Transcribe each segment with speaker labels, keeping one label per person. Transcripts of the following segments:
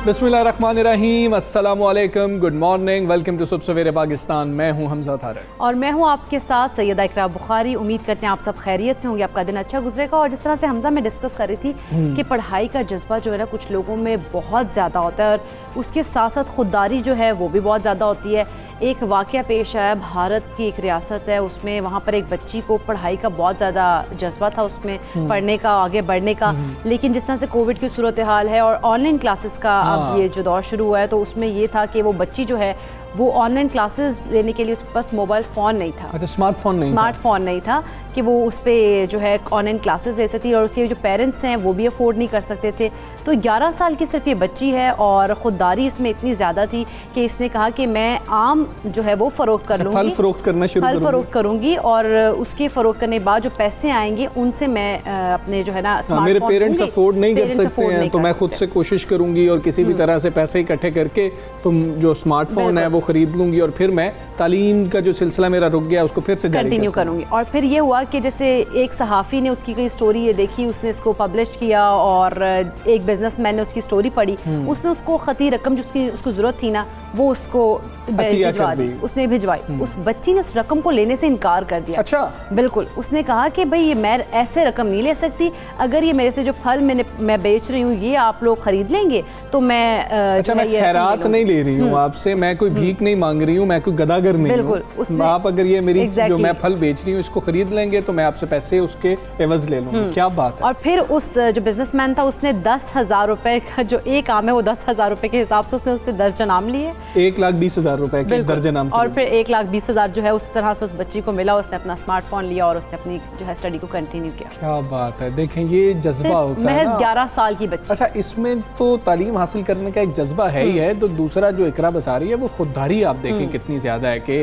Speaker 1: बिस्मिल्लाहिर्रहमानिर्रहीम, अस्सलामु अलैकुम, गुड मॉर्निंग, वेलकम टू सुबह सवेरे पाकिस्तान। मैं हूं हमजा तारक
Speaker 2: और मैं हूं आपके साथ सैयदा इकरा बुखारी। उम्मीद करते हैं आप सब खैरियत से होंगे, आपका दिन अच्छा गुजरेगा। और जिस तरह से हमजा में डिस्कस कर रही थी कि पढ़ाई का जज्बा जो है ना कुछ लोगों में बहुत ज़्यादा होता है और उसके साथ साथ खुददारी जो है वो भी बहुत ज़्यादा होती है। एक वाक़या पेश आया, भारत की एक रियासत है, उसमें वहाँ पर एक बच्ची को पढ़ाई का बहुत ज़्यादा जज्बा था, उसमें पढ़ने का, आगे बढ़ने का। लेकिन जिस तरह से कोविड की सूरत हाल है और ऑनलाइन क्लासेस का अब ये जो दौर शुरू हुआ है, तो उसमें ये था कि वो बच्ची जो है वो ऑनलाइन क्लासेस लेने के लिए उसके पास मोबाइल फ़ोन नहीं था।
Speaker 1: अच्छा, स्मार्टफोन नहीं था कि वो उस पर जो है ऑनलाइन क्लासेस ले सकती, और उसके जो पेरेंट्स हैं वो भी अफोर्ड नहीं कर सकते थे। तो 11 साल की सिर्फ ये बच्ची है और ख़ुददारी इसमें इतनी ज़्यादा थी कि इसने कहा कि मैं आम जो है वो फ़रोख्त कर लूँगी, फल फ़रोख्त
Speaker 2: करूँगी और उसके फ़रोख्त करने के बाद जो पैसे आएंगे उनसे मैं अपने जो है ना
Speaker 1: मेरे पेरेंट्स अफोर्ड नहीं कर सकते हैं तो मैं खुद से कोशिश करूँगी और किसी भी तरह से पैसे इकट्ठे करके तुम जो स्मार्टफोन है वो खरीद लूँगी और फिर मैं तालीम का जो सिलसिला मेरा रुक गया उसको फिर से
Speaker 2: कंटिन्यू करूँगी। और फिर ये हुआ कि जैसे एक सहाफ़ी ने उसकी कोई स्टोरी ये देखी, उसने इसको पब्लिश किया और एक बिजनेसमैन ने उसकी स्टोरी पढ़ी, उसने उसको ख़ती रकम जो उसको ज़रूरत थी ना वो उसको भिजवा दी, उसने भिजवाई। उस बच्ची ने उस रकम को लेने से इनकार कर दिया।
Speaker 1: अच्छा,
Speaker 2: बिल्कुल, उसने कहा कि भाई ये मैं ऐसे रकम नहीं ले सकती, अगर ये मेरे से जो फल मैं बेच रही हूँ ये आप लोग खरीद लेंगे तो मैं
Speaker 1: अच्छा मैं खैरात नहीं ले रही हूँ आपसे, मैं कोई भीख नहीं मांग रही हूँ, मैं कोई गदागर नहीं हूँ। आप अगर ये मेरी जो मैं फल बेच रही हूँ इसको खरीद लेंगे तो मैं आपसे पैसे उसके एवज ले लूँगी। क्या बात है।
Speaker 2: और फिर उस जो बिजनेसमैन था उसने 10,000 रुपए का जो एक आम है वो 10,000 रुपए के हिसाब से उसने उससे दर्जन आम लिए,
Speaker 1: 1,20,000 रुपए के दर्जन आम।
Speaker 2: और फिर 1,20,000 जो है उस तरह से उस बच्ची को मिला, उसने अपना स्मार्टफोन लिया और उसने अपनी जो है स्टडी को कंटिन्यू किया।
Speaker 1: क्या बात है, देखें ये जज्बा होता है
Speaker 2: महज 11 साल की बच्ची।
Speaker 1: अच्छा, इसमें तो तालीम हासिल करने का एक जज्बा है ही है, तो दूसरा जो इकरा बता रही है वो खुददारी आप देखें कितनी ज़्यादा है कि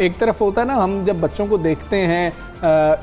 Speaker 1: एक तरफ होता है ना, हम जब बच्चों को देखते हैं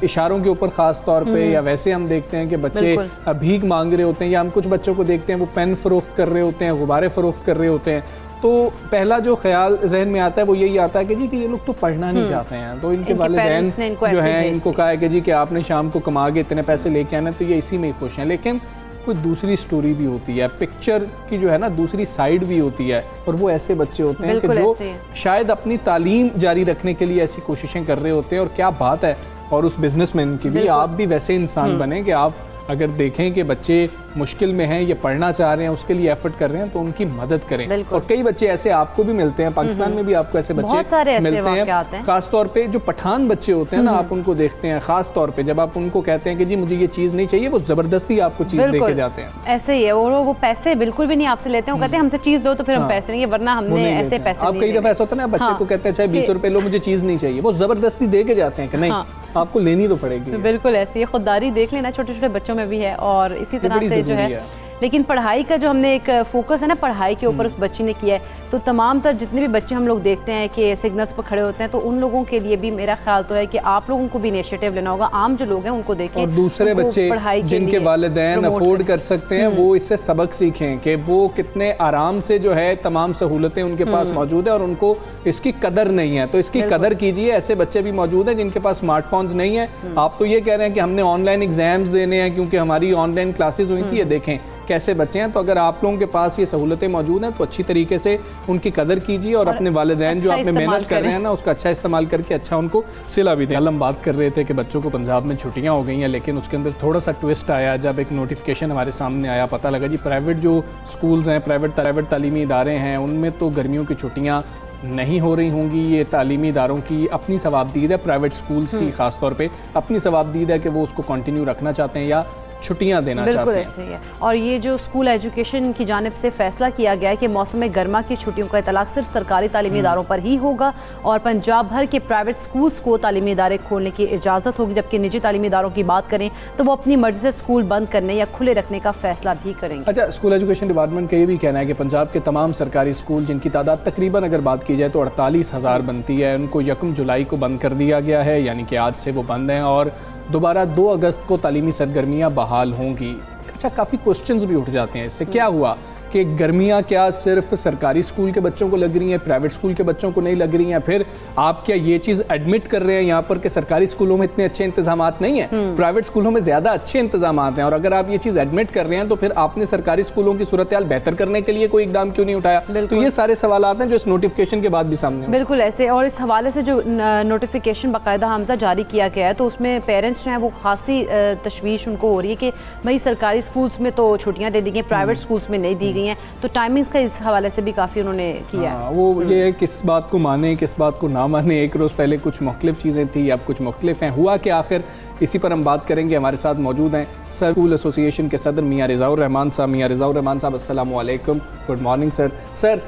Speaker 1: इशारों के ऊपर ख़ास तौर पे, या वैसे हम देखते हैं कि बच्चे भीख मांग रहे होते हैं, या हम कुछ बच्चों को देखते हैं वो पेन फ़रोख्त कर रहे होते हैं, गुब्बारे फ़रोख्त कर रहे होते हैं, तो पहला जो ख्याल जहन में आता है वो यही आता है कि जी कि ये लोग तो पढ़ना नहीं चाहते हैं, तो इनके वालिदैन जो हैं इनको कहा है कि जी कि आपने शाम को कमा के इतने पैसे लेके आना, तो ये इसी में ही खुश हैं। लेकिन कोई दूसरी स्टोरी भी होती है, पिक्चर की जो है ना दूसरी साइड भी होती है, और वो ऐसे बच्चे होते हैं कि जो शायद अपनी तालीम जारी रखने के लिए ऐसी कोशिशें कर रहे होते हैं। और क्या बात है, और उस बिजनेसमैन की भी आप भी वैसे इंसान बने कि आप अगर देखें कि बच्चे मुश्किल में हैं, ये पढ़ना चाह रहे हैं, उसके लिए एफर्ट कर रहे हैं, तो उनकी मदद करें। और कई बच्चे ऐसे आपको भी मिलते हैं, पाकिस्तान में भी आपको ऐसे बच्चे मिलते हैं, खास तौर पे जो पठान बच्चे होते हैं ना, आप उनको देखते हैं, खास तौर पे जब आप उनको कहते हैं कि जी मुझे ये चीज़ नहीं चाहिए, वो ज़बरदस्ती आपको चीज़ दे के जाते हैं।
Speaker 2: ऐसे ही है, वो पैसे बिल्कुल भी नहीं आपसे लेते हैं, वो कहते हैं हमसे चीज़ दो तो फिर हम पैसे नहीं, वरना हमने ऐसे पैसे।
Speaker 1: आप कई दफ़ा ऐसा होता है ना, बच्चे को कहते हैं चाहे 20 रुपए लो, मुझे चीज़ नहीं चाहिए, वो ज़बरदस्ती दे के जाते हैं कि नहीं आपको लेनी तो पड़ेगी।
Speaker 2: बिल्कुल ऐसी खुददारी देख लेना छोटे छोटे बच्चों में भी है, और इसी तरह से जो है। लेकिन पढ़ाई का जो हमने एक फोकस है ना पढ़ाई के ऊपर उस बच्ची ने किया है, तो तमाम तर जितने भी बच्चे हम लोग देखते हैं कि सिग्नल्स पर खड़े होते हैं, तो उन लोगों के लिए भी मेरा ख्याल तो है कि आप लोगों को भी इनिशिएटिव लेना होगा। आम जो लोग हैं उनको देखें,
Speaker 1: और दूसरे बच्चे जिनके वालिदैन अफोर्ड कर सकते हैं वो इससे सबक सीखें कि वो कितने आराम से जो है तमाम सहूलतें उनके पास मौजूद है और उनको इसकी कदर नहीं है, तो इसकी कदर कीजिए। ऐसे बच्चे भी मौजूद हैं जिनके पास स्मार्टफोन्स नहीं है। आप तो ये कह रहे हैं कि हमने ऑनलाइन एग्जाम्स देने हैं क्योंकि हमारी ऑनलाइन क्लासेस हुई थी, ये देखें कैसे बच्चे हैं। तो अगर आप लोगों के पास ये सहूलतें मौजूद हैं तो अच्छी तरीके से उनकी कदर कीजिए और अपने वालिदैन जो आपने मेहनत कर रहे हैं ना उसका अच्छा इस्तेमाल करके अच्छा उनको सिला भी दें। हम बात कर रहे थे कि बच्चों को पंजाब में छुट्टियां हो गई हैं, लेकिन उसके अंदर थोड़ा सा ट्विस्ट आया जब एक नोटिफिकेशन हमारे सामने आया, पता लगा जी प्राइवेट जो स्कूल्स हैं, प्राइवेट तालीमी इदारे हैं, उनमें तो गर्मियों की छुट्टियाँ नहीं हो रही होंगी। ये तालीमी इदारों की अपनी सवाबदीद है, प्राइवेट स्कूल्स की ख़ास तौर पे अपनी सवाबदीद है कि वो उसको कंटिन्यू रखना चाहते हैं या छुट्टियां देना
Speaker 2: बिल्कुल
Speaker 1: चाहते हैं।
Speaker 2: ऐसे ही है। और ये जो स्कूल एजुकेशन की जानिब से फैसला किया गया है कि मौसम गर्मा की छुट्टियों का इतलाक सिर्फ सरकारी तालीमी इदारों पर ही होगा और पंजाब भर के प्राइवेट स्कूल्स को तालीमी इदारे खोलने की इजाज़त होगी, जबकि निजी तालीमी इदारों की बात करें तो वो अपनी मर्जी से स्कूल बंद करने या खुले रखने का फैसला भी करेंगे।
Speaker 1: अच्छा, स्कूल एजुकेशन डिपार्टमेंट का ये भी कहना है कि पंजाब के तमाम सरकारी स्कूल जिनकी तादाद तकरीबन अगर बात की जाए तो 48,000 बनती है, उनको 1 जुलाई को बंद कर दिया गया है, यानी कि आज से वो बंद हैं और दोबारा 2 अगस्त को तालीमी सरगर्मियाँ बहाल होंगी। अच्छा, काफ़ी क्वेश्चंस भी उठ जाते हैं इससे। क्या हुआ कि गर्मियाँ क्या सिर्फ सरकारी स्कूल के बच्चों को लग रही हैं, प्राइवेट स्कूल के बच्चों को नहीं लग रही हैं? फिर आप क्या ये चीज़ एडमिट कर रहे हैं यहाँ पर कि सरकारी स्कूलों में इतने अच्छे इंतजामात नहीं हैं, प्राइवेट स्कूलों में ज़्यादा अच्छे इंतजामात हैं? और अगर आप ये चीज़ एडमिट कर रहे हैं तो फिर आपने सरकारी स्कूलों की सूरत हाल बेहतर करने के लिए कोई इकदाम क्यों नहीं उठाया? तो ये सारे सवाल हैं जो इस नोटिफिकेशन के बाद भी सामने हैं।
Speaker 2: बिल्कुल ऐसे। और इस हवाले से जो नोटिफिकेशन बाकायदा हमजा जारी किया गया है तो उसमें पेरेंट्स जो हैं वो खासी तशवीश उनको हो रही है कि भाई सरकारी स्कूल्स में तो छुट्टियाँ दे दी गई, प्राइवेट स्कूल्स में नहीं दी गई हैं, तो टाइमिंग्स का इस हवाले से भी काफ़ी उन्होंने किया है।
Speaker 1: वो ये है किस बात को माने किस बात को ना माने। एक रोज़ पहले कुछ मुख्तलिफ चीज़ें थी, अब कुछ मुख्तलिफ हैं। हुआ कि आखिर इसी पर हम बात करेंगे। हमारे साथ मौजूद हैं सर स्कूल एसोसिएशन के सदर मियां रिज़ाउर रहमान साहब। मियां रिज़ाउर रहमान साहब, अस्सलाम वालेकुम, गुड मॉर्निंग सर। सर,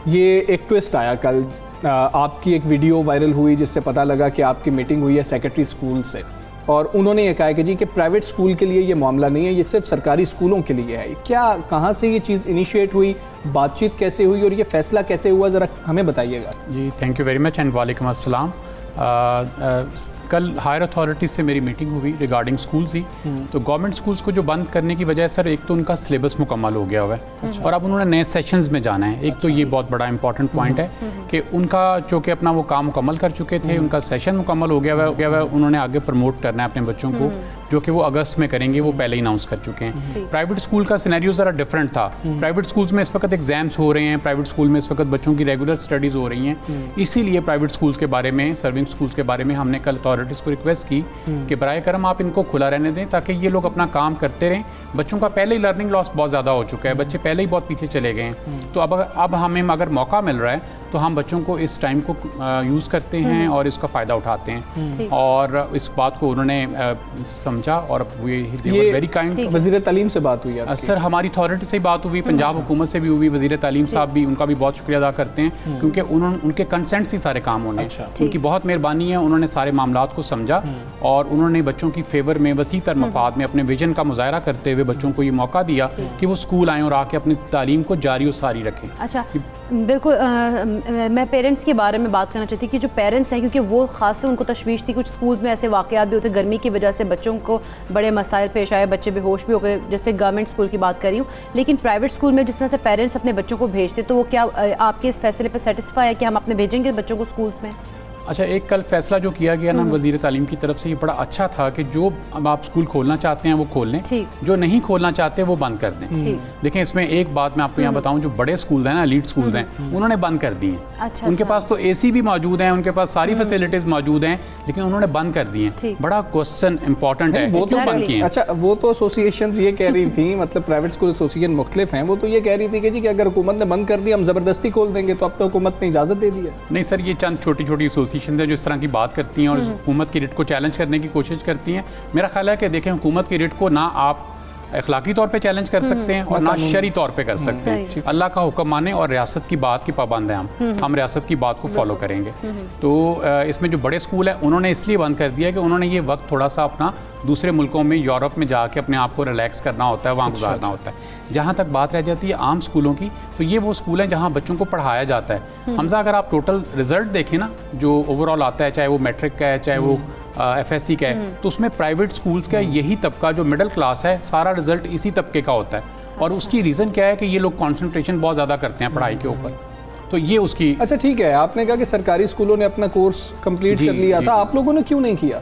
Speaker 1: ये एक ट्विस्ट आया कल, आपकी एक वीडियो वायरल हुई जिससे पता लगा कि आपकी मीटिंग हुई है सेक्रेटरी स्कूल से और उन्होंने ये कहा कि जी कि प्राइवेट स्कूल के लिए ये मामला नहीं है, ये सिर्फ सरकारी स्कूलों के लिए है। क्या, कहाँ से ये चीज़ इनिशिएट हुई, बातचीत कैसे हुई और ये फैसला कैसे हुआ, ज़रा हमें बताइएगा।
Speaker 3: जी, thank you very much and वालेकुम अस्सलाम। कल हायर अथॉरिटीज़ से मेरी मीटिंग हुई रिगार्डिंग स्कूल्स ही। तो गवर्नमेंट स्कूल्स को जो बंद करने की वजह सर, एक तो उनका सिलेबस मुकम्मल हो गया हुआ है और अब उन्होंने नए सेशंस में जाना है। एक तो ये बहुत बड़ा इंपॉर्टेंट पॉइंट है कि उनका जो कि अपना वो काम मुकम्मल कर चुके थे, उनका सेशन मुकम्मल हो गया हुआ है, उन्होंने आगे प्रमोट करना है अपने बच्चों को, जो कि वो अगस्त में करेंगे, वो पहले ही अनाउंस कर चुके हैं। प्राइवेट स्कूल का सिनेरियो ज़रा डिफरेंट था। प्राइवेट स्कूल्स में इस वक्त एग्जाम्स हो रहे हैं, प्राइवेट स्कूल में इस वक्त बच्चों की रेगुलर स्टडीज़ हो रही हैं, इसीलिए प्राइवेट स्कूल्स के बारे में, सर्विंग स्कूल्स के बारे में हमने कल अथॉरिटीज़ को रिक्वेस्ट की कि बराए करम आप इनको खुला रहने दें ताकि ये लोग अपना काम करते रहें। बच्चों का पहले ही लर्निंग लॉस बहुत ज़्यादा हो चुका है, बच्चे पहले ही बहुत पीछे चले गए हैं। तो अब हमें अगर मौका मिल रहा है तो हम बच्चों को इस टाइम को यूज़ करते हैं और इसका फ़ायदा उठाते हैं। और इस बात को उन्होंने समझा और ये वेरी काइंड।
Speaker 1: वज़ीर तालीम से बात हुई है
Speaker 3: सर, हमारी अथॉरिटी से ही बात हुई, पंजाब हुकूमत से भी हुई, वज़ीर तालीम साहब भी, उनका भी बहुत शुक्रिया अदा करते हैं क्योंकि उनके कंसेंट से सारे काम होने, उनकी बहुत मेहरबानी है। उन्होंने सारे मामलात को समझा और उन्होंने बच्चों की फेवर में, वसी तर मफाद में अपने विजन का मुजाहरा करते हुए बच्चों को ये मौका दिया कि वो स्कूल आएँ और आके अपनी तालीम को जारी और सारी रखें।
Speaker 2: अच्छा, बिल्कुल। मैं पेरेंट्स के बारे में बात करना चाहती कि जो पेरेंट्स हैं, क्योंकि वो खास से उनको तशवीश थी, कुछ स्कूल्स में ऐसे वाक़यात भी होते हैं गर्मी की वजह से बच्चों को बड़े मसाइल पेश आए, बच्चे बेहोश भी हो गए, जैसे गवर्नमेंट स्कूल की बात कर रही हूँ। लेकिन प्राइवेट स्कूल में जिस तरह से पेरेंट्स अपने बच्चों को भेजते, तो वो क्या आपके इस फैसले पर सेटिस्फाई है कि हम अपने भेजेंगे बच्चों को स्कूल्स में?
Speaker 3: अच्छा, एक कल फैसला जो किया गया ना वज़ीर तालीम की तरफ से, ये बड़ा अच्छा था कि जो अब आप स्कूल खोलना चाहते हैं वो खोल लें, जो नहीं खोलना चाहते वो बंद कर दें। देखें, इसमें एक बात मैं आपको यहाँ बताऊँ, जो बड़े स्कूल हैं ना, एलीट स्कूल हैं, उन्होंने बंद कर दिए हैं।
Speaker 2: अच्छा,
Speaker 3: उनके पास तो AC भी मौजूद हैं, उनके पास सारी फैसिलिटीज़ मौजूद हैं, लेकिन उन्होंने बंद कर दिए हैं। बड़ा क्वेश्चन इंपॉर्टेंट है, वो क्यों बंद किए?
Speaker 1: अच्छा, वो तो एसोसिएशंस ये कह रही थी, मतलब प्राइवेट स्कूल एसोसिएशन मुख्तलिफ हैं, वो तो ये कह रही थी कि जी कि अगर हुकूमत ने बंद कर दिया हम ज़बरदस्ती खोल देंगे, तो अब तो हुकूमत ने इजाज़त दे दी है।
Speaker 3: नहीं सर, ये चंद छोटी छोटी एसोसिएशन है जो इस तरह की बात करती हैं और हुकूमत की रिट को चैलेंज करने की कोशिश करती हैं। मेरा ख्याल है कि देखें, हुकूमत की रिट को ना आप अखलाकी तौर पे चैलेंज कर सकते हैं और ना शरी तौर पे कर सकते हैं। अल्लाह का हुक्म माने और रियासत की बात की पाबंद हैं हम रियासत की बात को फॉलो करेंगे। तो इसमें जो बड़े स्कूल हैं उन्होंने इसलिए बंद कर दिया कि उन्होंने ये वक्त थोड़ा सा अपना दूसरे मुल्कों में, यूरोप में जाके अपने आप को रिलैक्स करना होता है, वहाँ गुजारना होता है। जहाँ तक बात रह जाती है आम स्कूलों की, तो ये वो स्कूल हैं जहाँ बच्चों को पढ़ाया जाता है। हमजा, अगर आप टोटल रिजल्ट देखें ना, जो ओवरऑल आता है, चाहे वो मैट्रिक का है, चाहे वो FSC का है, तो उसमें प्राइवेट स्कूल्स का यही तबका जो मिडिल क्लास है, सारा रिजल्ट इसी तबके का होता है। और उसकी रीज़न क्या है कि ये लोग कॉन्सेंट्रेशन बहुत ज़्यादा करते हैं पढ़ाई के ऊपर, तो ये उसकी।
Speaker 1: अच्छा, ठीक है, आपने कहा कि सरकारी स्कूलों ने अपना कोर्स कंप्लीट कर लिया था, आप लोगों ने क्यों नहीं किया?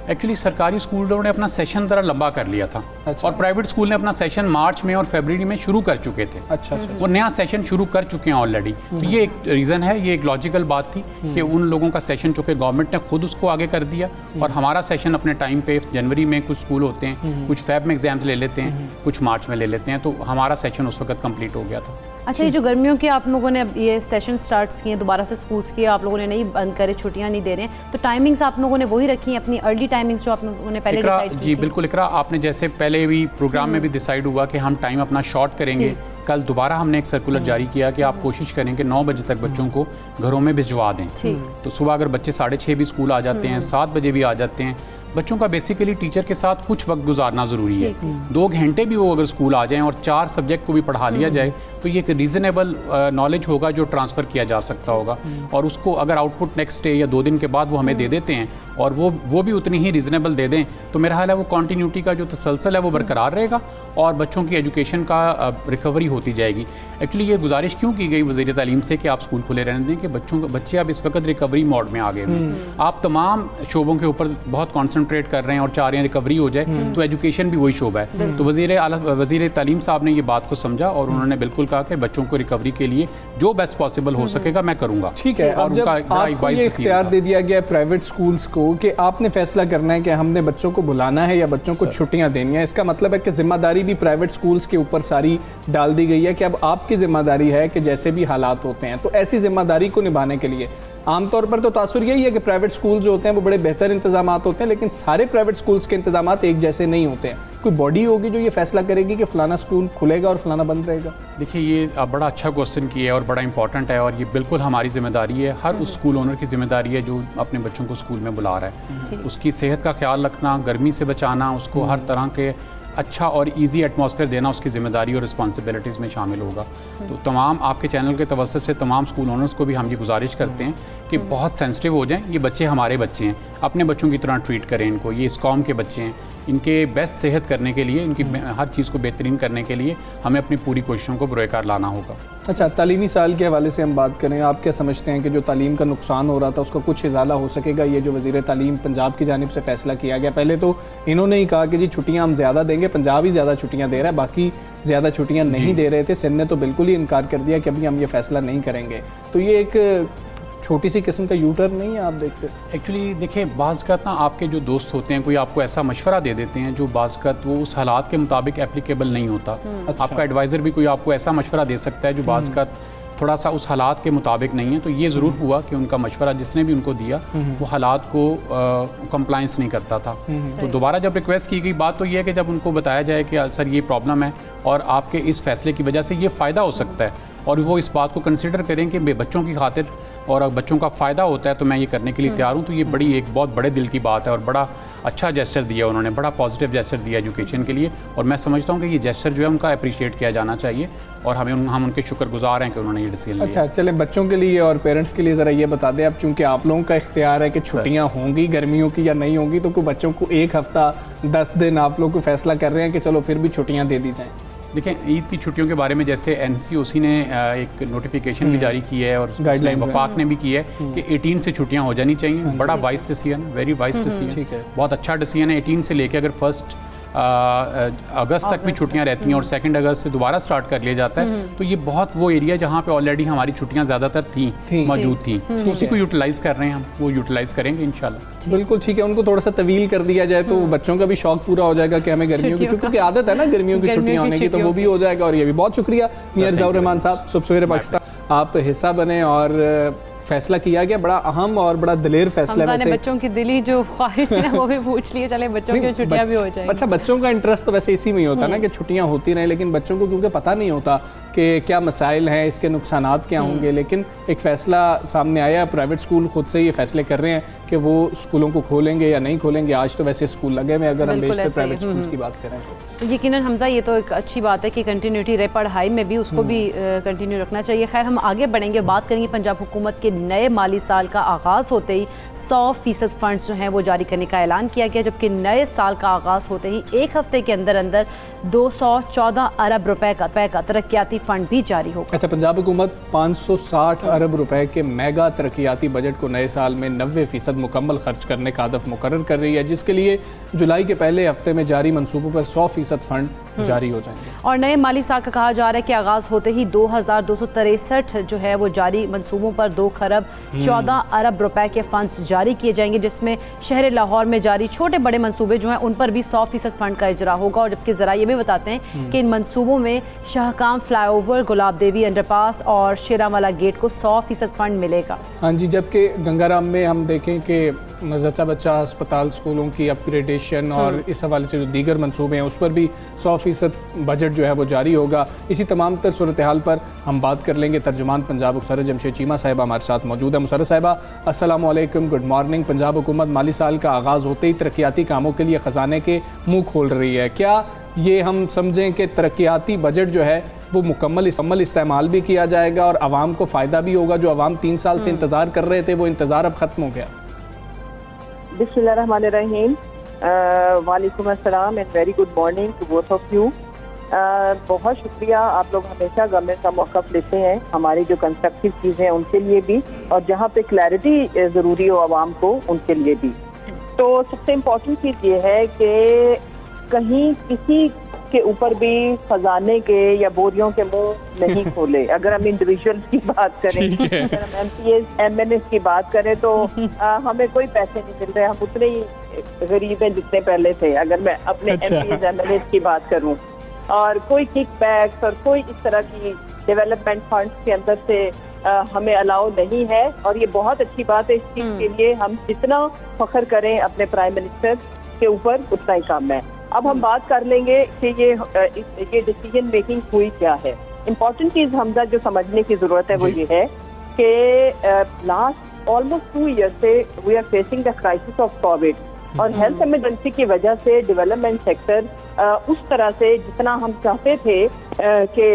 Speaker 3: एक्चुअली सरकारी स्कूलों ने अपना सेशन ज़रा लंबा कर लिया था। अच्छा। और प्राइवेट स्कूल ने अपना सेशन मार्च में और फरवरी में शुरू कर चुके थे।
Speaker 1: अच्छा।
Speaker 3: वो नया सेशन शुरू कर चुके हैं ऑलरेडी। तो ये एक रीज़न है, ये एक लॉजिकल बात थी कि उन लोगों का सेशन चूँकि गवर्नमेंट ने खुद उसको आगे कर दिया और हमारा सेशन अपने टाइम पे जनवरी में, कुछ स्कूल होते हैं, कुछ फेब में एग्जाम्स ले लेते हैं, कुछ मार्च में ले लेते हैं, तो हमारा सेशन उस वक्त कंप्लीट हो गया था।
Speaker 2: अच्छा, ये जो गर्मियों के आप लोगों ने ये सेशन स्टार्ट किए, दोबारा से स्कूल्स किए, आप लोगों ने नहीं बंद करे, छुट्टियां नहीं दे रहे हैं, तो टाइमिंग्स आप लोगों ने वही रखी हैं, अपनी अर्ली टाइमिंग्स जो आपने पहले
Speaker 3: इकरा,
Speaker 2: डिसाइड
Speaker 3: जी बिल्कुल इकरा, आपने जैसे पहले भी प्रोग्राम में भी डिसाइड हुआ कि हम टाइम अपना शॉर्ट करेंगे। कल दोबारा हमने एक सर्कुलर जारी किया कि आप कोशिश करें कि 9 बजे तक बच्चों को घरों में भिजवा दें। तो सुबह अगर बच्चे 6:30 भी स्कूल आ जाते हैं, 7 बजे भी आ जाते हैं, बच्चों का बेसिकली टीचर के साथ कुछ वक्त गुजारना ज़रूरी है। 2 घंटे भी वो अगर स्कूल आ जाएं और 4 सब्जेक्ट को भी पढ़ा लिया जाए तो ये एक रीज़नेबल नॉलेज होगा जो ट्रांसफ़र किया जा सकता होगा। और उसको अगर आउटपुट नेक्स्ट डे या 2 दिन के बाद वो हमें दे देते हैं और वो भी उतनी ही रीज़नेबल दे दें तो मेरा ख्याल है वो कॉन्टीन्यूटी का जो तसलसल है वो बरकरार रहेगा और बच्चों की एजुकेशन का रिकवरी होती जाएगी। एक्चुअली ये गुजारिश क्यों की गई वज़ीर तालीम से कि आप स्कूल खुले रहने दें कि बच्चे अब इस वक्त रिकवरी मोड में आ गए हैं। आप तमाम शोबों के ऊपर बहुत कॉन्सेंट्रेट कर रहे हैं और चाह रहे हैं रिकवरी हो जाए, तो एजुकेशन भी वही शोबा है। तो वज़ीर तालीम साहब ने ये बात को समझा और उन्होंने बिल्कुल कहा कि बच्चों को रिकवरी के लिए जो बेस्ट पॉसिबल हो सकेगा मैं करूँगा।
Speaker 1: ठीक है, और जब आपको ये इख्तियार दे दिया गया प्राइवेट स्कूल्स को कि आपने फैसला करना है कि हमने बच्चों को बुलाना है या बच्चों को छुट्टियां देनी है, इसका मतलब है कि जिम्मेदारी भी प्राइवेट स्कूल्स के ऊपर सारी डाल दी गई है कि अब आपकी जिम्मेदारी है कि जैसे भी हालात होते हैं। तो ऐसी जिम्मेदारी को निभाने के लिए आमतौर पर तो तासुर यही है कि प्राइवेट स्कूल जो होते हैं वो बड़े बेहतर इंतजाम होते हैं, लेकिन सारे प्राइवेट स्कूल्स के इंतजाम एक जैसे नहीं होते हैं। कोई बॉडी होगी जो ये फैसला करेगी कि फलाना स्कूल खुलेगा और फलाना बंद रहेगा? देखिए,
Speaker 3: ये बड़ा अच्छा क्वेश्चन किया है और बड़ा इंपॉर्टेंट है और ये बिल्कुल हमारी जिम्मेदारी है, हर उस स्कूल ओनर की जिम्मेदारी है जो अपने बच्चों को स्कूल में बुला रहा है। उसकी सेहत का ख्याल रखना, गर्मी से बचाना, उसको हर तरह के अच्छा और इजी एटमॉस्फेयर देना उसकी ज़िम्मेदारी और रिस्पॉन्सिबिलिटीज़ में शामिल होगा। तो तमाम आपके चैनल के तवज्जुह से तमाम स्कूल ओनर्स को भी हम ये गुजारिश करते हैं कि बहुत सेंसिटिव हो जाएं। ये बच्चे हमारे बच्चे हैं, अपने बच्चों की तरह ट्रीट करें इनको। ये इस कौम के बच्चे हैं, इनके बेस्ट सेहत करने के लिए, इनकी हर चीज़ को बेहतरीन करने के लिए हमें अपनी पूरी कोशिशों को बुरेकार लाना होगा।
Speaker 1: अच्छा, तालीमी साल के हवाले से हम बात करें, आप क्या समझते हैं कि जो तालीम का नुकसान हो रहा था उसका कुछ इजाला हो सकेगा? ये जो वज़ीर तालीम पंजाब की जानिब से फ़ैसला किया गया, पहले तो इन्होंने ही कहा कि जी छुट्टियां हम ज़्यादा देंगे, पंजाब ही ज़्यादा छुट्टियां दे रहा है, बाकी ज़्यादा छुट्टियां नहीं दे रहे थे। सिंध ने तो बिल्कुल ही इनकार कर दिया कि अभी हम ये फ़ैसला नहीं करेंगे। तो ये एक छोटी सी किस्म का यूटर्न नहीं है आप देखते?
Speaker 3: एक्चुअली देखिए, बाज़ का ना आपके जो दोस्त होते हैं कोई आपको ऐसा मशवरा दे देते हैं जो बाज़ का वो उस हालात के मुताबिक एप्लीकेबल नहीं होता। अच्छा। आपका एडवाइज़र भी कोई आपको ऐसा मशवरा दे सकता है जो बाज़ का थोड़ा सा उस हालात के मुताबिक नहीं है। तो ये ज़रूर हुआ कि उनका मशवरा जिसने भी उनको दिया वो हालात को कंप्लाइंस नहीं करता था। तो दोबारा जब रिक्वेस्ट की गई, बात तो ये है कि जब उनको बताया जाए कि सर ये प्रॉब्लम है और आपके इस फैसले की वजह से ये फ़ायदा हो सकता है और वो इस बात को कंसिडर करें कि बच्चों की खातिर और बच्चों का फ़ायदा होता है तो मैं ये करने के लिए तैयार हूँ। तो ये बड़ी एक बहुत बड़े दिल की बात है और बड़ा अच्छा जेस्चर दिया उन्होंने, बड़ा पॉजिटिव जेस्चर दिया एजुकेशन के लिए। और मैं समझता हूँ कि ये जेस्चर जो है उनका अप्रिशिएट किया जाना चाहिए और हम उनके शुक्रगुजार हैं कि उन्होंने ये डिसीजन लिया।
Speaker 1: अच्छा, चलें बच्चों के लिए और पेरेंट्स के लिए ज़रा ये बता दें, अब चूँकि आप लोगों का इख्तियार है कि छुट्टियाँ होंगी गर्मियों की या नहीं होंगी, तो कोई बच्चों को 1 हफ़्ता 10 दिन आप लोग को फैसला कर रहे हैं कि चलो फिर भी छुट्टियाँ दे दी जाएँ?
Speaker 3: देखें, ईद की छुट्टियों के बारे में जैसे NCOC ने एक नोटिफिकेशन भी जारी की है और गाइडलाइन वफाक ने भी की है कि 18 से छुट्टियां हो जानी चाहिए। बड़ा vice decision, very vice decision, बहुत अच्छा डिसीजन है। 18 से लेके अगर 1 अगस्त तक भी छुट्टियां रहती हैं और 2 अगस्त से दोबारा स्टार्ट कर लिया जाता है, तो ये बहुत वो एरिया जहाँ पे ऑलरेडी हमारी छुट्टियां ज़्यादातर मौजूद थी, तो उसी को यूटिलाइज़ कर रहे हैं हम, वो यूटिलाइज़ करेंगे इंशाल्लाह।
Speaker 1: बिल्कुल ठीक है, उनको थोड़ा सा तवील कर दिया जाए तो बच्चों का भी शौक पूरा हो जाएगा कि हमें गर्मियों की, क्योंकि आदत है ना गर्मियों की छुट्टियां होने की, तो वो भी हो जाएगा। और ये भी बहुत शुक्रिया मियां रिज़वानुर रहमान साहब, सुबह पाकिस्तान आप हिस्सा बने और फैसला किया गया, बड़ा अहम और बड़ा दिलेर फैसला है।
Speaker 2: वैसे बच्चों की दिली जो ख्वाहिश है वो भी पूछ लिए, चले बच्चों की छुट्टियां भी हो जाएंगी।
Speaker 1: अच्छा, बच्चों का इंटरेस्ट तो वैसे इसी में ही होता है ना कि छुट्टियां होती रहें, लेकिन बच्चों को क्योंकि पता नहीं होता कि क्या मसाइल हैं, इसके नुकसानात क्या होंगे। लेकिन एक फ़ैसला सामने आया, प्राइवेट स्कूल खुद से ये फैसले कर रहे हैं कि वो स्कूलों को खोलेंगे या नहीं खोलेंगे। आज तो वैसे स्कूल लगे हुए, अगर हम बेशतर प्राइवेट स्कूल्स की बात करें तो
Speaker 2: यकीनन हमजा ये तो एक अच्छी बात है कि कंटिन्यूटी रहे पढ़ाई में भी, उसको भी कंटिन्यू रखना चाहिए। खैर, हम आगे बढ़ेंगे, बात करेंगे पंजाब हुकूमत के नए माली साल का आगाज़ होते ही 100% फंड्स जो हैं वो जारी करने का ऐलान किया गया, जबकि नए साल का आगाज़ होते ही 1 हफ्ते के अंदर अंदर 214 अरब रुपए का तरक्याती फंड भी जारी होगा।
Speaker 1: अच्छा, पंजाब हुकूमत 560 अरब रुपए के मेगा तरक्याती बजट को नए साल में 90% मुकम्मल खर्च करने का हदफ मुकर्रर कर रही है, जिसके लिए जुलाई के पहले हफ्ते में जारी मंसूबों पर 100% फंड जारी हो जाएंगे।
Speaker 2: और नए माली साल का कहा जा रहा है कि आगाज़ होते ही 2263 जो है वो जारी मंसूबों पर 2 खरब खरब 14 अरब रुपए के फंड्स जारी किए जाएंगे, जिसमें शहर लाहौर में जारी छोटे बड़े मंसूबे जो हैं उन पर भी 100% फंड का इजरा होगा। और जबकि ज़रा ये भी बताते हैं कि इन मंसूबों में शाहकाम फ्लाईओवर, गुलाब देवी अंडरपास और शेरावाला गेट को 100% फंड मिलेगा।
Speaker 1: हाँ जी, जबकि गंगाराम में हम देखें कि जच्चा बच्चा अस्पताल, स्कूलों की अपग्रेडेशन और इस हवाले से जो दीगर मंसूबे हैं उस पर भी 100% बजट जो है वो जारी होगा। इसी तमाम तर सूरत हाल पर हम बात कर लेंगे। तर्जुमान पंजाब मुसर्रत जमशेद चीमा साहिबा हमारे साथ मौजूद है। मुसर्रत साहिबा अस्सलाम वालेकुम, गुड मॉर्निंग। पंजाब हुकूमत माली साल का आगाज़ होते ही तरक्याती कामों के लिए ख़जाने के मुँह खोल रही है। क्या ये हम समझें कि तरक्याती बजट जो है वो मुकम्मल इस्तेमाल भी किया जाएगा और आवाम को फ़ायदा भी होगा? जो आवाम 3 साल से इंतज़ार कर रहे थे वो इंतज़ार अब ख़त्म हो गया।
Speaker 4: बिस्मिल्लाहिर्रहमानिर्रहीम, वालेकुम अस्सलाम and very good morning to both of you. बहुत शुक्रिया, आप लोग हमेशा गवर्नमेंट का मौक़िफ़ लेते हैं हमारी जो कंस्ट्रक्टिव चीज़ें हैं उनके लिए भी, और जहाँ पे क्लैरिटी ज़रूरी हो आवाम को उनके लिए भी। तो सबसे इम्पोर्टेंट चीज़ ये है कि कहीं किसी के ऊपर भी खजाने के या बोरियों के मुंह नहीं खोले। अगर हम इंडिविजुअल की बात करें, अगर हम MPs MNS की बात करें तो हमें कोई पैसे नहीं मिल रहे, हम उतने ही गरीब हैं जितने पहले थे। अगर मैं अपने MPs MNS की बात करूं, और कोई किक बैक्स और कोई इस तरह की डेवलपमेंट फंड्स के अंदर से हमें अलाउ नहीं है। और ये बहुत अच्छी बात है, इस चीज़ के लिए हम जितना फख्र करें अपने प्राइम मिनिस्टर के ऊपर उतना ही काम है। अब हम बात कर लेंगे कि ये डिसीजन मेकिंग हुई क्या है। इम्पोर्टेंट चीज हमजा जो समझने की जरूरत है वो ये है कि लास्ट ऑलमोस्ट 2 ईयर से we are facing the crisis of COVID, और हेल्थ इमरजेंसी की वजह से डेवलपमेंट सेक्टर उस तरह से जितना हम चाहते थे कि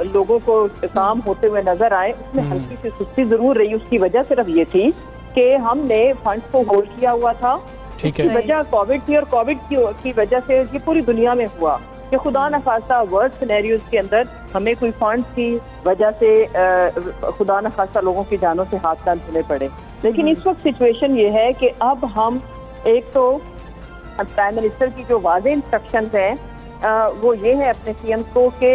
Speaker 4: लोगों को काम होते हुए नजर आए, उसमें हल्की सी सुस्ती जरूर रही। उसकी वजह सिर्फ ये थी कि हमने फंड्स को होल्ड किया हुआ था। इसकी वजह कोविड थी, और कोविड की वजह से ये पूरी दुनिया में हुआ कि खुदा न खास्ता वर्स्ट सिनेरियोज के अंदर हमें कोई फंड्स की वजह से खुदा न खास्ता लोगों की जानों से हाथ ना धोने पड़े। लेकिन इस वक्त सिचुएशन ये है कि अब हम एक तो प्राइम मिनिस्टर की जो वाज़ेह इंस्ट्रक्शंस हैं वो ये है अपने CM को कि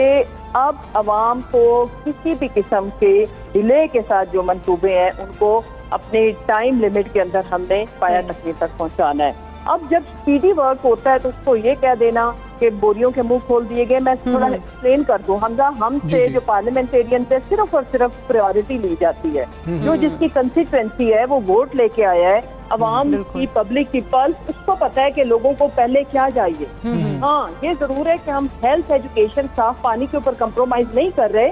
Speaker 4: अब अवाम को किसी भी किस्म के डिले के साथ जो मंसूबे हैं उनको अपने टाइम लिमिट के अंदर हमने पाया तकमील तक पहुंचाना है। अब जब स्पीडी वर्क होता है तो उसको ये कह देना कि बोरियों के मुंह खोल दिए गए। मैं थोड़ा एक्सप्लेन कर दूं, हमसे जो पार्लियामेंटेरियन पे सिर्फ और सिर्फ प्रायोरिटी ली जाती है। जो जिसकी कंस्टिट्यूएंसी है वो वोट लेके आया है, अवाम की, पब्लिक की पल्स, उसको पता है कि लोगों को पहले क्या चाहिए। हाँ, ये जरूर है कि हम हेल्थ, एजुकेशन, साफ पानी के ऊपर कंप्रोमाइज नहीं कर रहे,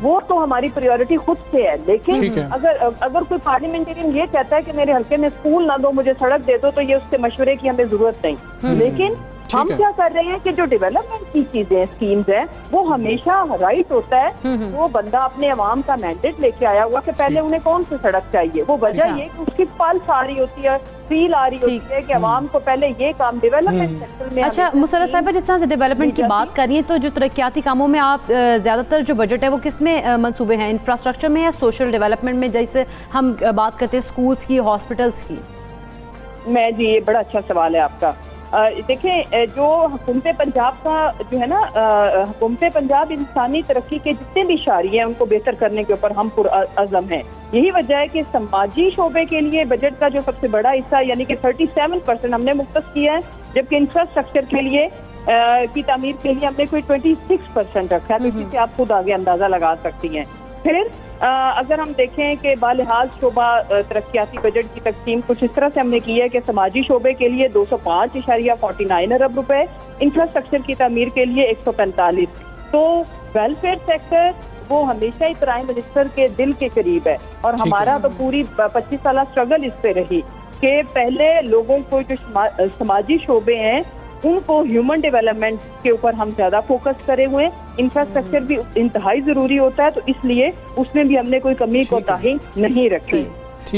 Speaker 4: वो तो हमारी प्रायोरिटी खुद से है। लेकिन अगर कोई पार्लियामेंटेरियन ये कहता है कि मेरे हल्के में स्कूल ना दो, मुझे सड़क दे दो, तो ये उससे मशवरे की हमें जरूरत नहीं। लेकिन हम क्या कर रहे हैं कि जो डेवलपमेंट की चीजें, स्कीम्स हैं, वो हमेशा राइट होता है वो बंदा अपने अवाम का मैंडेट लेके आया हुआ कि पहले उन्हें कौन सी सड़क चाहिए। वो वजह ये कि उसकी पल्स आ रही होती है, फील आ रही होती है कि अवाम को पहले ये काम डेवलपमेंट सेक्टर में।
Speaker 2: अच्छा मुसर्रत साहिबा, जिस तरह से डेवलपमेंट की बात करिए तो जो तरक्याती कामों में आप ज्यादातर जो बजट है वो किस में मंसूबे हैं, इंफ्रास्ट्रक्चर में या सोशल डेवलपमेंट में? जैसे हम बात करते हैं स्कूल्स की, हॉस्पिटल्स की।
Speaker 4: मैं जी, ये बड़ा अच्छा सवाल है आपका। देखें, जो हुकूमत पंजाब का जो है ना, हुकूमत पंजाब इंसानी तरक्की के जितने भी इशारे हैं उनको बेहतर करने के ऊपर हम पुरअज़म हैं। यही वजह है कि समाजी शोबे के लिए बजट का जो सबसे बड़ा हिस्सा यानी कि 37% हमने मुख्तस किया है, जबकि इंफ्रास्ट्रक्चर के लिए की तामीर के लिए हमने कोई 26% रखा है। तो इसी से आप खुद आगे अंदाजा लगा सकती हैं। फिर अगर हम देखें कि बालिहाज शोबा तरक्याती बजट की तकसीम कुछ इस तरह से हमने की है कि समाजी शोबे के लिए 205.49 अरब रुपए, इंफ्रास्ट्रक्चर की तामीर के लिए 145। तो वेलफेयर सेक्टर वो हमेशा ही प्राइम मिनिस्टर के दिल के करीब है, और हमारा तो पूरी 25 साल स्ट्रगल इस पे रही कि पहले लोगों को जो समाजी शोबे हैं उनको ह्यूमन डेवलपमेंट के ऊपर हम ज्यादा फोकस करे हुए। इंफ्रास्ट्रक्चर भी इंतहाई जरूरी होता है, तो इसलिए उसमें भी हमने कोई कमी कोताही नहीं रखी।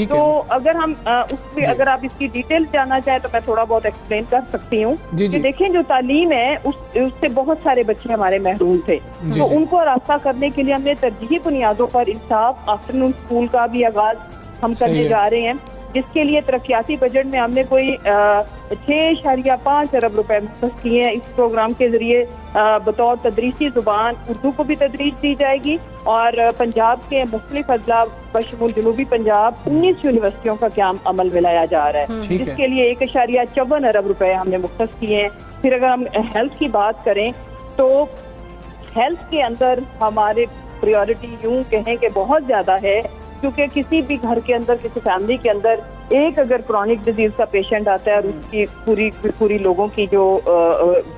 Speaker 4: तो अगर हम उसमें अगर आप इसकी डिटेल जानना चाहें तो मैं थोड़ा बहुत एक्सप्लेन कर सकती हूँ कि देखें, जो तालीम है उससे बहुत सारे बच्चे हमारे महरूम थे, तो उनको रास्ता करने के लिए हमने तरजीही बुनियादों पर इंसाफ आफ्टरनून स्कूल का भी आगाज हम करने जा रहे हैं, जिसके लिए तरक्याती बजट में हमने कोई 6.5 अरब रुपए मुख्तस किए हैं। इस प्रोग्राम के जरिए बतौर तदरीसी जुबान उर्दू को भी तदरीस दी जाएगी और पंजाब के मुख्तलिफ अजला बशमूल जनूबी पंजाब 19 यूनिवर्सिटियों का क्या अमल में लाया जा रहा है, जिसके लिए 1.54 अरब रुपए हमने मुख्तस किए हैं। फिर अगर हम हेल्थ की बात करें तो हेल्थ के अंदर हमारे प्रायोरिटी यूं कहें कि बहुत ज्यादा है, क्योंकि किसी भी घर के अंदर, किसी फैमिली के अंदर एक अगर क्रॉनिक डिजीज का पेशेंट आता है और उसकी पूरी लोगों की जो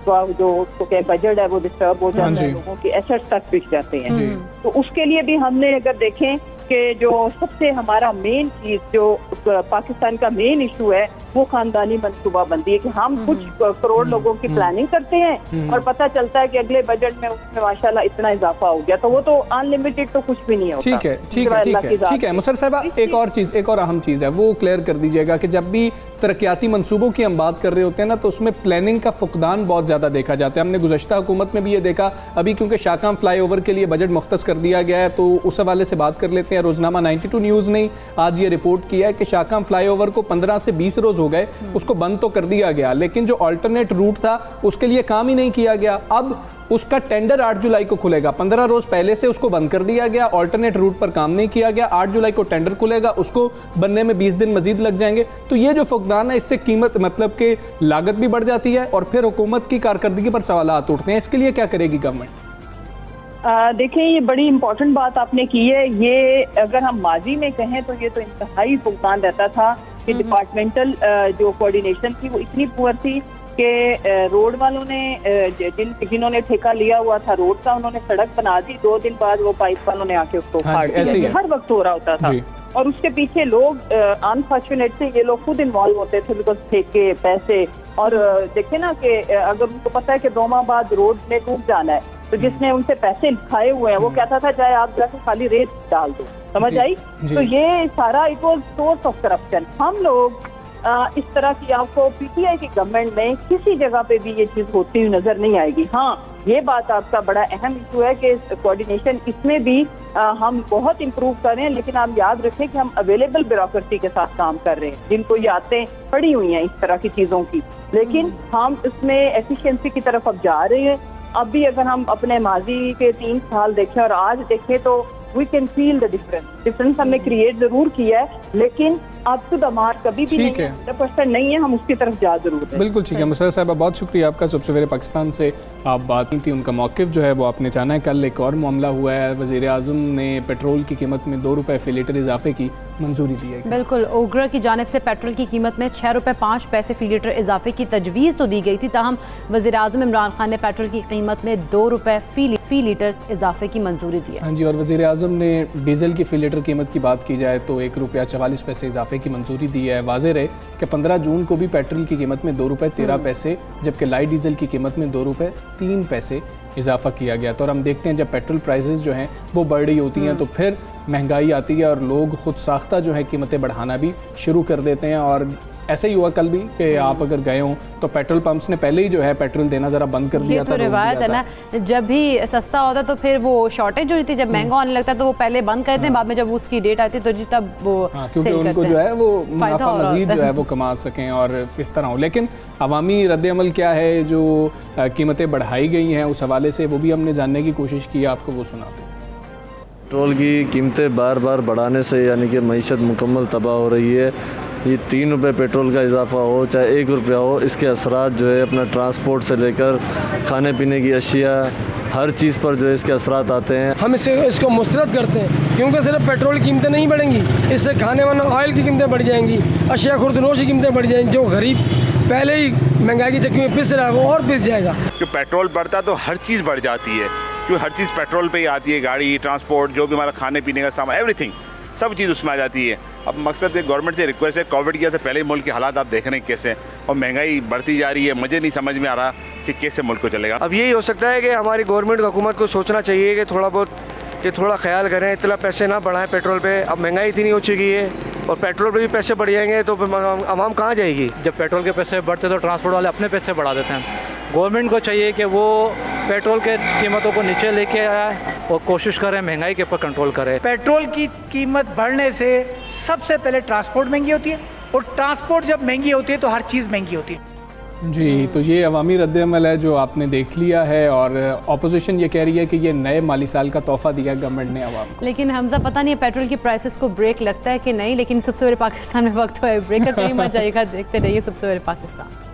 Speaker 4: बजट है वो डिस्टर्ब हो जाता है, लोगों की एसेट्स तक बिक जाते हैं। तो उसके लिए भी हमने अगर देखें कि जो सबसे हमारा मेन चीज जो पाकिस्तान का मेन इशू है वो खानदानी मनसूबाबंदी है कि हम कुछ करोड़ लोगों की प्लानिंग करते हैं और पता चलता है कि अगले बजट में उसमें माशाल्लाह इतना इजाफा हो गया, तो वो तो अनलिमिटेड तो कुछ भी नहीं होता।
Speaker 1: ठीक है मुसर साहबा, एक और अहम चीज़ है वो क्लियर कर दीजिएगा कि जब भी तरक्याती मंसूबों की हम बात कर रहे होते हैं ना तो उसमें प्लानिंग का फुकदान बहुत ज़्यादा देखा जाता है। हमने गुज़श्ता हुकूमत में भी ये देखा, अभी क्योंकि शाकाम फ्लाईओवर के लिए बजट मुख्तस कर दिया गया है तो उस हवाले से बात कर लेते हैं। रोजनामा 92 न्यूज़ ने आज ये रिपोर्ट किया है कि शाकाम फ्लाईओवर को 15 से 20 रोज हो गए, उसको बंद तो कर दिया गया लेकिन जो अल्टरनेट रूट था उसके लिए काम ही नहीं किया गया। अब उसका टेंडर 8 जुलाई को खुलेगा, 15 रोज पहले से उसको बंद कर दिया गया, अल्टरनेट रूट पर काम नहीं किया गया, 8 जुलाई को टेंडर खुलेगा, उसको बनने में 20 दिन मजीद लग जाएंगे। तो ये जो फुकदान है इससे कीमत मतलब कि लागत भी बढ़ जाती है और फिर हुकूमत की कारकर्दगी पर सवालात उठते हैं। इसके लिए क्या करेगी गवर्नमेंट?
Speaker 4: देखिए ये बड़ी इंपॉर्टेंट बात आपने की है। ये अगर हम माजी में कहें तो ये तो इंतहाई फुकदान रहता था कि डिपार्टमेंटल जो कोऑर्डिनेशन थी वो इतनी पुअर थी कि रोड वालों ने जिन्होंने ठेका लिया हुआ था रोड का, उन्होंने सड़क बना दी, 2 दिन बाद वो पाइप वालों ने आके उसको फाड़ दिया। हर वक्त हो रहा होता था और उसके पीछे लोग अनफॉर्चुनेटली ये लोग खुद इन्वॉल्व होते थे बिकॉज ठेके पैसे। और देखे ना कि अगर उनको पता है कि 2 माह बाद रोड में डूब जाना है तो जिसने उनसे पैसे खाए हुए हैं वो कहता था चाहे आप जाके खाली रेत डाल दो, समझ आई? तो ये सारा it was source of corruption. हम लोग इस तरह की आपको पीटीआई की गवर्नमेंट में किसी जगह पे भी ये चीज होती हुई नजर नहीं आएगी। हाँ, ये बात आपका बड़ा अहम इशू है कि कोऑर्डिनेशन इसमें भी हम बहुत इम्प्रूव कर रहे हैं, लेकिन आप याद रखें कि हम अवेलेबल ब्यूरोक्रेसी के साथ काम कर रहे हैं जिनको ये आदतें पड़ी हुई हैं इस तरह की चीजों की, लेकिन हम इसमें एफिशिएंसी की तरफ अब जा रहे हैं। अब भी अगर हम अपने माजी के 3 साल देखें और आज देखें तो we can feel the difference हमने क्रिएट जरूर किया है, लेकिन अब तो दमार कभी भी नहीं है, 100% नहीं है, हम उसकी तरफ जा जरूर है।
Speaker 1: बिल्कुल ठीक है मुसर साहब, बहुत शुक्रिया आपका। सुबह सवेरे पाकिस्तान से आप बात की थी, उनका मौक़िफ़ जो है वो आपने जाना है। कल एक और मामला हुआ है, वज़ीर आज़म ने पेट्रोल की कीमत में 2 रुपये फ़ी लीटर इजाफे की मंजूरी दी है। बिल्कुल,
Speaker 2: ओग्रा की जानिब से पेट्रोल की कीमत में 6 रुपये 5 पैसे फ़ी लीटर इजाफे की तजवीज़ तो दी गई थी, ताहम वज़ीर आज़म इमरान खान ने पेट्रोल की कीमत में 2 रुपये फ़ी लीटर इजाफे की मंजूरी दी है।
Speaker 1: हाँ जी, और वज़ीर आज़म ने डीज़ल की फ़ी लीटर कीमत की बात की जाए तो 1 रुपया 44 पैसे इजाफे की मंजूरी दी है। वाज़ेह रहे कि 15 जून को भी पेट्रोल की कीमत में 2 रुपये 13 पैसे जबकि लाइट डीजल की कीमत में 2 रुपये 3 पैसे इजाफा किया गया। तो और हम देखते हैं जब पेट्रोल प्राइसेस जो हैं वो बढ़ रही होती हैं तो फिर महंगाई आती है और लोग खुद साख्ता जो है कीमतें बढ़ाना भी शुरू कर देते हैं। और ऐसे ही हुआ कल भी कि आप अगर गए हों तो पेट्रोल पंप्स ने पहले ही जो है पेट्रोल देना ज़रा बंद कर दिया था।
Speaker 2: रिवायत है ना, जब भी सस्ता होता तो फिर वो शॉर्टेज हो रही थी, जब महंगा होने लगता तो वो पहले बंद करते हैं, बाद में जब उसकी डेट आती तो जी तब वो
Speaker 1: क्योंकि उनको जो है वो मुनाफा मजीद जो है वो कमा सकें और इस तरह हो। लेकिन अवामी रद्द-ए-अमल क्या है जो कीमतें बढ़ाई गई हैं उस हवाले से वो भी हमने जानने की कोशिश की, आपको वो सुनाते हैं।
Speaker 5: पेट्रोल की कीमतें बार बार बढ़ाने से यानी कि मईशत मुकम्मल तबाह हो रही है। ये 3 रुपये पेट्रोल का इजाफा हो चाहे 1 रुपया हो, इसके असरात जो है अपना ट्रांसपोर्ट से लेकर खाने पीने की अशिया हर चीज़ पर जो है इसके असरात आते हैं।
Speaker 6: हम इसको मुस्तरद करते हैं क्योंकि सिर्फ पेट्रोल की कीमतें नहीं बढ़ेंगी, इससे खाने वाला ऑयल की कीमतें बढ़ जाएंगी, अशिया खुर्दनोश की कीमतें बढ़ जाएंगी। जो गरीब पहले ही महंगाई की चक्की में पिस रहा है वो और पिस जाएगा।
Speaker 7: कि पेट्रोल बढ़ता तो हर चीज़ बढ़ जाती है, क्योंकि हर चीज़ पेट्रोल पे ही आती है, गाड़ी, ट्रांसपोर्ट, जो भी हमारा खाने पीने का सामान, एवरीथिंग, सब चीज़ उसमें आ जाती है। अब मकसद है गवर्नमेंट से रिक्वेस्ट है, कोविड किया तो पहले ही मुल्क के हालात आप देख रहे हैं कैसे, और महंगाई बढ़ती जा रही है, मुझे नहीं समझ में आ रहा कि कैसे मुल्क को चलेगा।
Speaker 8: अब यही हो सकता है कि हमारी गवर्नमेंट हुकूमत को सोचना चाहिए कि थोड़ा ख्याल करें, इतना पैसे ना बढ़ाएं पेट्रोल पे। अब महंगाई इतनी हो चुकी है और पेट्रोल पे भी पैसे बढ़ जाएंगे तो आवाम कहाँ जाएगी।
Speaker 9: जब पेट्रोल के पैसे बढ़ते तो ट्रांसपोर्ट वाले अपने पैसे बढ़ा देते हैं। गवर्नमेंट को चाहिए कि वो पेट्रोल के कीमतों को नीचे लेके आए और कोशिश करें महंगाई के ऊपर कंट्रोल करें।
Speaker 10: पेट्रोल की कीमत बढ़ने से सबसे पहले ट्रांसपोर्ट महंगी होती है, और ट्रांसपोर्ट जब महंगी होती है तो हर चीज़ महंगी होती है।
Speaker 1: जी, तो ये अवामी रद्द-ए-अमल है जो आपने देख लिया है, और ऑपोजिशन ये कह रही है कि ये नए माली साल का तोहफा दिया गवर्नमेंट ने आवाम को।
Speaker 2: लेकिन हमजा पता नहीं है पेट्रोल की प्राइसेस को ब्रेक लगता है कि नहीं, लेकिन सबसे बड़े पाकिस्तान में वक्त है ब्रेक का, कहीं मत जाइएगा, देखते रहिए सबसे बड़े पाकिस्तान।